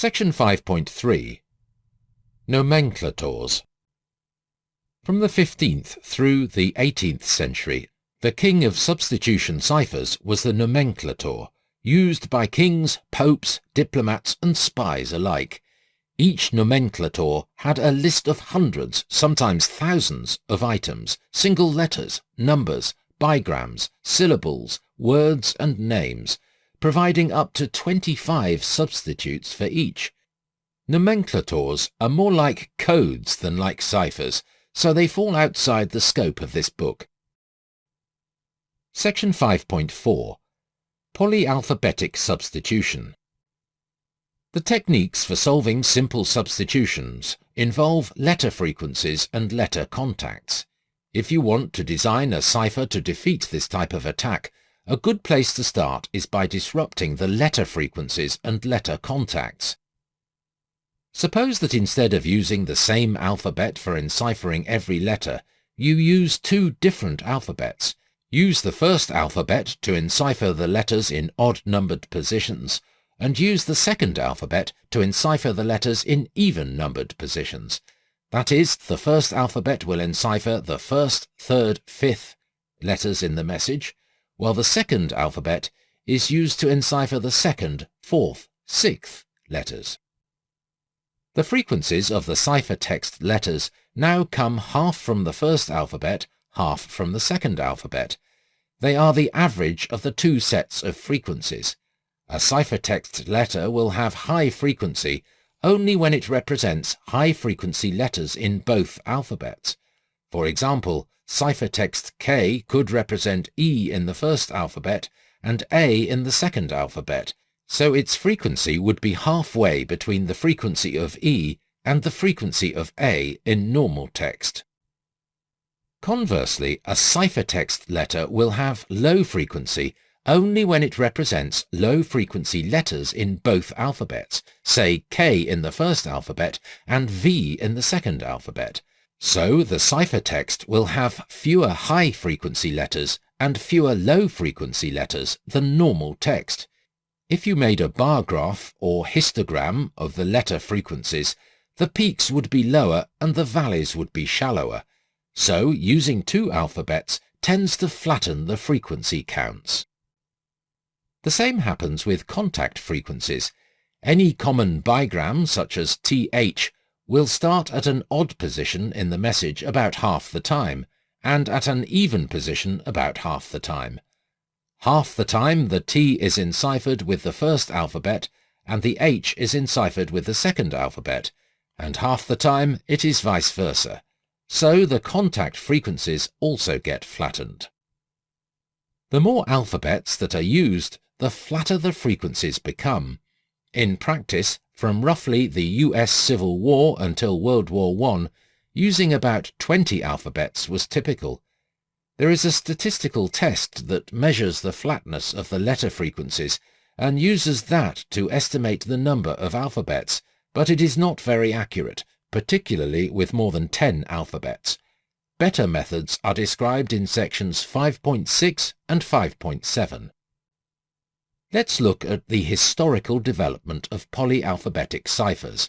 Section 5.3 Nomenclators. From the 15th through the 18th century, the king of substitution ciphers was the nomenclator, used by kings, popes, diplomats and spies alike. Each nomenclator had a list of hundreds, sometimes thousands, of items, single letters, numbers, bigrams, syllables, words and names, providing up to 25 substitutes for each. Nomenclators are more like codes than like ciphers, so they fall outside the scope of this book. Section 5.4 Polyalphabetic substitution. The techniques for solving simple substitutions involve letter frequencies and letter contacts. If you want to design a cipher to defeat this type of attack, a good place to start is by disrupting the letter frequencies and letter contacts. Suppose that instead of using the same alphabet for enciphering every letter, you use two different alphabets. Use the first alphabet to encipher the letters in odd-numbered positions, and use the second alphabet to encipher the letters in even-numbered positions. That is, the first alphabet will encipher the first, third, fifth letters in the message, while the second alphabet is used to encipher the second, fourth, sixth letters. The frequencies of the ciphertext letters now come half from the first alphabet, half from the second alphabet. They are the average of the two sets of frequencies. A ciphertext letter will have high frequency only when it represents high-frequency letters in both alphabets. For example, ciphertext K could represent E in the first alphabet and A in the second alphabet, so its frequency would be halfway between the frequency of E and the frequency of A in normal text. Conversely, a ciphertext letter will have low frequency only when it represents low-frequency letters in both alphabets, say K in the first alphabet and V in the second alphabet. So the ciphertext will have fewer high-frequency letters and fewer low-frequency letters than normal text. If you made a bar graph or histogram of the letter frequencies, the peaks would be lower and the valleys would be shallower. So using two alphabets tends to flatten the frequency counts. The same happens with contact frequencies. Any common bigram, such as TH, will start at an odd position in the message about half the time, and at an even position about half the time. Half the time the T is enciphered with the first alphabet, and the H is enciphered with the second alphabet, and half the time it is vice versa. So the contact frequencies also get flattened. The more alphabets that are used, the flatter the frequencies become. In practice, from roughly the US Civil War until World War I, using about 20 alphabets was typical. There is a statistical test that measures the flatness of the letter frequencies and uses that to estimate the number of alphabets, but it is not very accurate, particularly with more than 10 alphabets. Better methods are described in sections 5.6 and 5.7. Let's look at the historical development of polyalphabetic ciphers.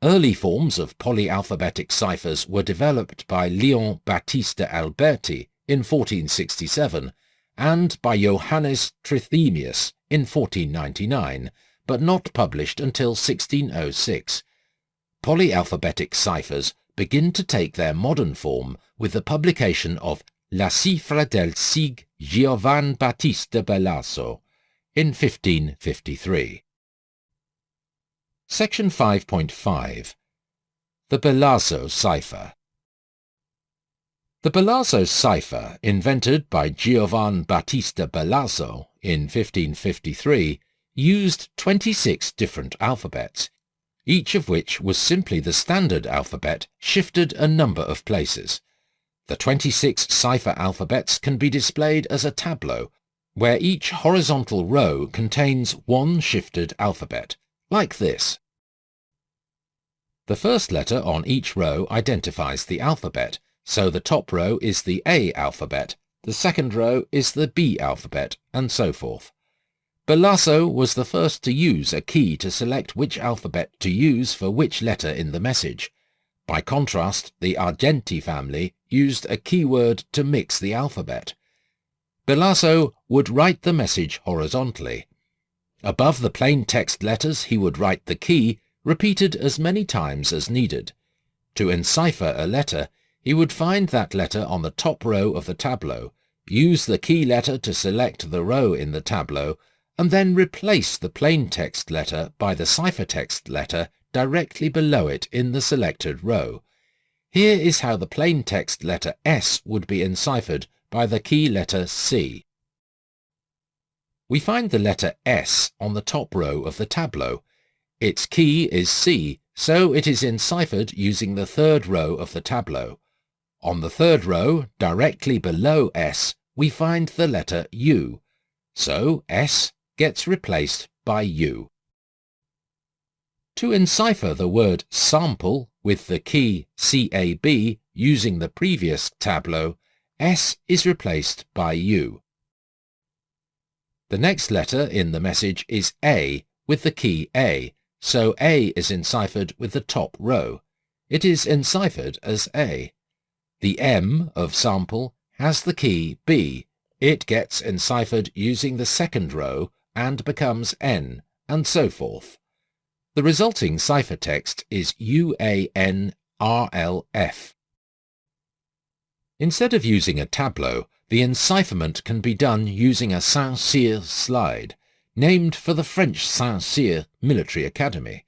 Early forms of polyalphabetic ciphers were developed by Leon Battista Alberti in 1467 and by Johannes Trithemius in 1499, but not published until 1606. Polyalphabetic ciphers begin to take their modern form with the publication of La cifra del Sig Giovan Battista Belaso in 1553. Section 5.5 The Belaso Cipher. The Belaso cipher, invented by Giovan Battista Belaso in 1553, used 26 different alphabets, each of which was simply the standard alphabet shifted a number of places. The 26 cipher alphabets can be displayed as a tableau, where each horizontal row contains one shifted alphabet, like this. The first letter on each row identifies the alphabet, so the top row is the A alphabet, the second row is the B alphabet, and so forth. Balaso was the first to use a key to select which alphabet to use for which letter in the message. By contrast, the Argenti family used a keyword to mix the alphabet. Balaso would write the message horizontally. Above the plain text letters he would write the key, repeated as many times as needed. To encipher a letter, he would find that letter on the top row of the tableau, use the key letter to select the row in the tableau, and then replace the plain text letter by the ciphertext letter directly below it in the selected row. Here is how the plain text letter S would be enciphered by the key letter C. We find the letter S on the top row of the tableau. Its key is C, so it is enciphered using the third row of the tableau. On the third row, directly below S, we find the letter U, so S gets replaced by U. To encipher the word sample with the key CAB using the previous tableau, S is replaced by U. The next letter in the message is A with the key A, so A is enciphered with the top row. It is enciphered as A. The M of sample has the key B. It gets enciphered using the second row and becomes N, and so forth. The resulting ciphertext is UANRLF. Instead of using a tableau, the encipherment can be done using a Saint-Cyr slide, named for the French Saint-Cyr military academy.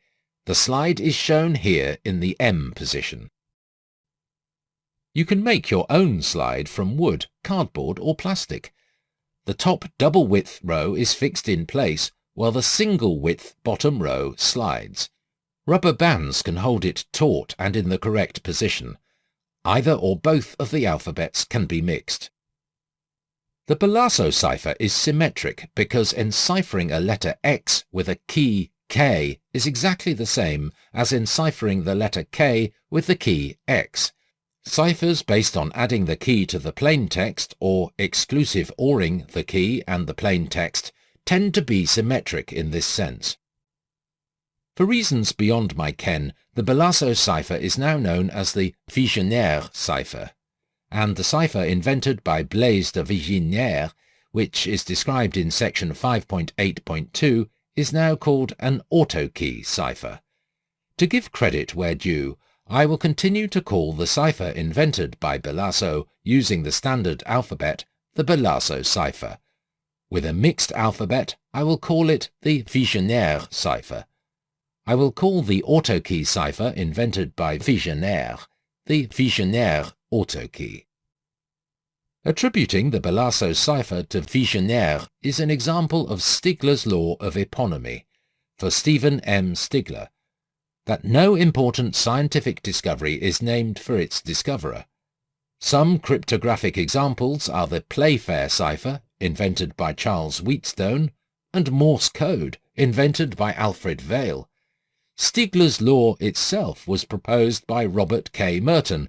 The slide is shown here in the M position. You can make your own slide from wood, cardboard or plastic. The top double-width row is fixed in place, while the single-width bottom row slides. Rubber bands can hold it taut and in the correct position. Either or both of the alphabets can be mixed. The Balaso cipher is symmetric because enciphering a letter X with a key K is exactly the same as enciphering the letter K with the key X. Ciphers based on adding the key to the plain text or exclusive ORing the key and the plain text tend to be symmetric in this sense. For reasons beyond my ken, the Balaso cipher is now known as the Vigenère cipher, and the cipher invented by Blaise de Vigenère, which is described in section 5.8.2, is now called an autokey cipher. To give credit where due, I will continue to call the cipher invented by Balaso using the standard alphabet the Balaso cipher. With a mixed alphabet, I will call it the Vigenère cipher. I will call the autokey cipher invented by Vigenère the Vigenère autokey. Attributing the Balaso cipher to Vigenère is an example of Stigler's law of eponymy, for Stephen M. Stigler, that no important scientific discovery is named for its discoverer. Some cryptographic examples are the Playfair cipher, invented by Charles Wheatstone, and Morse code, invented by Alfred Vail. Stigler's law itself was proposed by Robert K. Merton,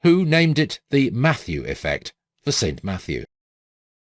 who named it the Matthew effect for St. Matthew.